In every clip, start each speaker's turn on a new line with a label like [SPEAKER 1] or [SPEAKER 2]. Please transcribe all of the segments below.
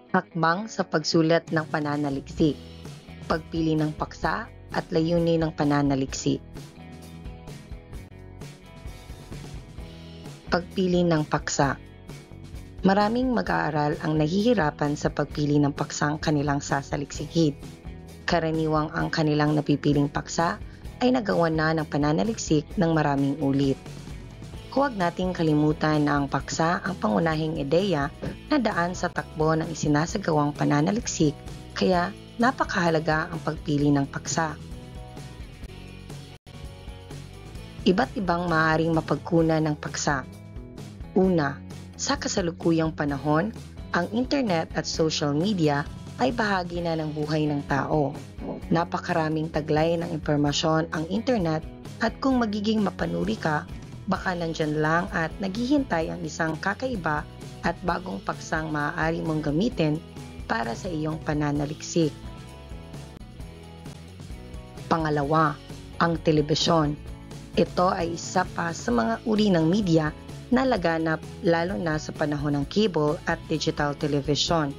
[SPEAKER 1] Hakbang sa pagsulat ng pananaliksik, pagpili ng paksa at layunin ng pananaliksik. Pagpili ng paksa. Maraming mag-aaral ang nahihirapan sa pagpili ng paksang kanilang sasaliksikin. Karaniwang ang kanilang napipiling paksa ay nagawa na ng pananaliksik ng maraming ulit. Huwag nating kalimutan na ang paksa ang pangunahing ideya na daan sa takbo ng isinasagawang pananaliksik, kaya napakahalaga ang pagpili ng paksa. Iba't ibang maaaring mapagkunan ng paksa. Una, sa kasalukuyang panahon, ang internet at social media ay bahagi na ng buhay ng tao. Napakaraming taglay ng impormasyon ang internet at kung magiging mapanuri ka, baka nandyan lang at naghihintay ang isang kakaiba at bagong paksang maaari mong gamitin para sa iyong pananaliksik. Pangalawa, ang telebisyon. Ito ay isa pa sa mga uri ng media na laganap lalo na sa panahon ng cable at digital television.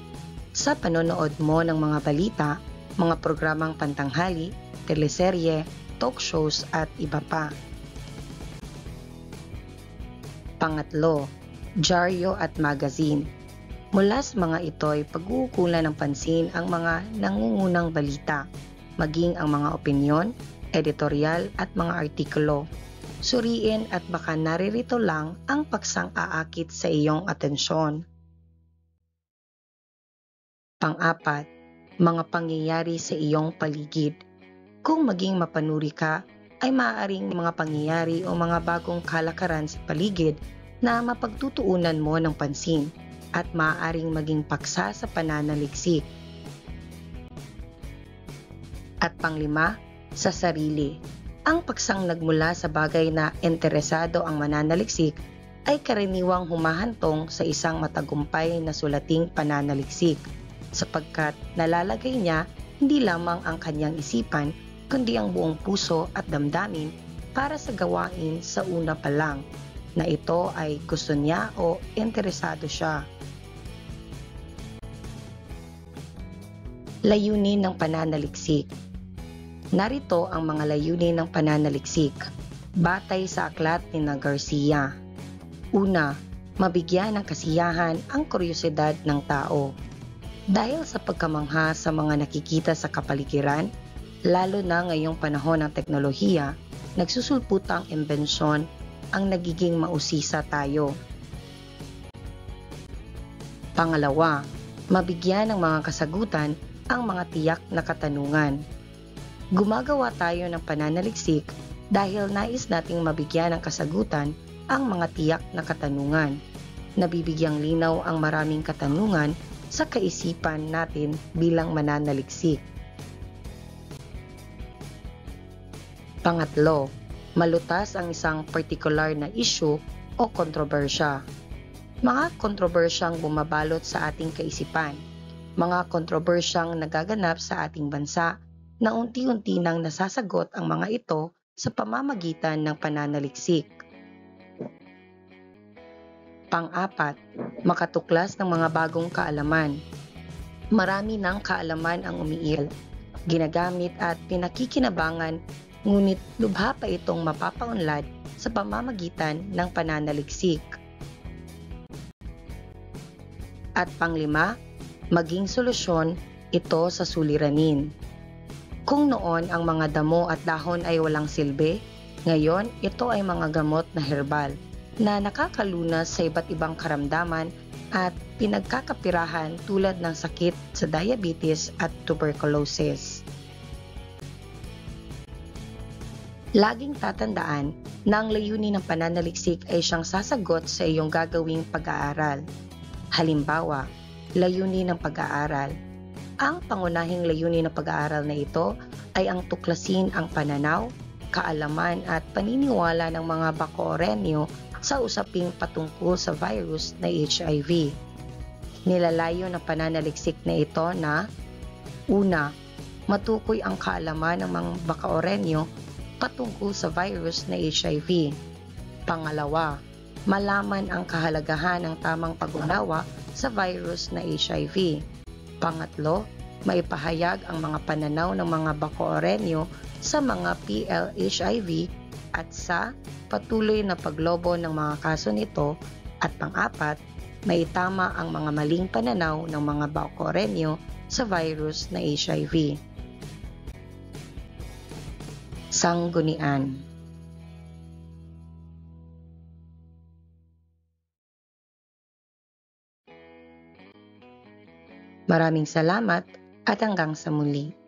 [SPEAKER 1] Sa panonood mo ng mga balita, mga programang pantanghali, teleserye, talk shows at iba pa. Pangatlo, dyaryo at magazine. Mula sa mga ito ay pag-uukulan ng pansin ang mga nangungunang balita, maging ang mga opinyon, editorial at mga artikulo. Suriin at baka naririto lang ang paksang aakit sa iyong atensyon. Pang-apat, mga pangyayari sa iyong paligid. Kung maging mapanuri ka, ay maaaring mga pangyayari o mga bagong kalakaran sa paligid na mapagtutuunan mo ng pansin at maaaring maging paksa sa pananaliksik. At panglima, sa sarili. Ang paksang nagmula sa bagay na interesado ang mananaliksik ay karaniwang humahantong sa isang matagumpay na sulating pananaliksik sapagkat nalalagay niya hindi lamang ang kanyang isipan kundi ang buong puso at damdamin para sa gawain sa una pa lang na ito ay gusto niya o interesado siya. Layunin ng pananaliksik. Narito ang mga layunin ng pananaliksik batay sa aklat ni Garcia. Una, mabigyan ng kasiyahan ang kuryosidad ng tao. Dahil sa pagkamangha sa mga nakikita sa kapaligiran, lalo na ngayong panahon ng teknolohiya, nagsusulputang imbensyon ang nagiging mausisa tayo. Pangalawa, mabigyan ng mga kasagutan ang mga tiyak na katanungan. Gumagawa tayo ng pananaliksik dahil nais nating mabigyan ng kasagutan ang mga tiyak na katanungan. Nabibigyang linaw ang maraming katanungan sa kaisipan natin bilang mananaliksik. Pangatlo, malutas ang isang partikular na issue o kontrobersya. Mga kontrobersyang bumabalot sa ating kaisipan, mga kontrobersyang nagaganap sa ating bansa na unti-unti nang nasasagot ang mga ito sa pamamagitan ng pananaliksik. Pang-apat, makatuklas ng mga bagong kaalaman. Marami ng kaalaman ang umiil, ginagamit at pinakikinabangan, ngunit lubha pa itong mapapaunlad sa pamamagitan ng pananaliksik. At panglima, maging solusyon ito sa suliranin. Kung noon ang mga damo at dahon ay walang silbi, ngayon ito ay mga gamot na herbal na nakakalunas sa iba't ibang karamdaman at pinagkakapirahan tulad ng sakit sa diabetes at tuberculosis. Laging tatandaan na ang layunin ng pananaliksik ay siyang sasagot sa iyong gagawing pag-aaral. Halimbawa, layunin ng pag-aaral. Ang pangunahing layunin ng pag-aaral na ito ay ang tuklasin ang pananaw, kaalaman at paniniwala ng mga Bacorenyo sa usaping patungkol sa virus na HIV. Nilalayo ng pananaliksik na ito na una, matukoy ang kaalaman ng mga Bacorenyo patungkol sa virus na HIV. Pangalawa, malaman ang kahalagahan ng tamang pag-unawa sa virus na HIV. Pangatlo, maipahayag ang mga pananaw ng mga Bacorenyo sa mga PLHIV at sa patuloy na paglobo ng mga kaso nito. At pang-apat, maitama ang mga maling pananaw ng mga Bacorenyo sa virus na HIV. Sanggunian. Maraming salamat at hanggang sa muli.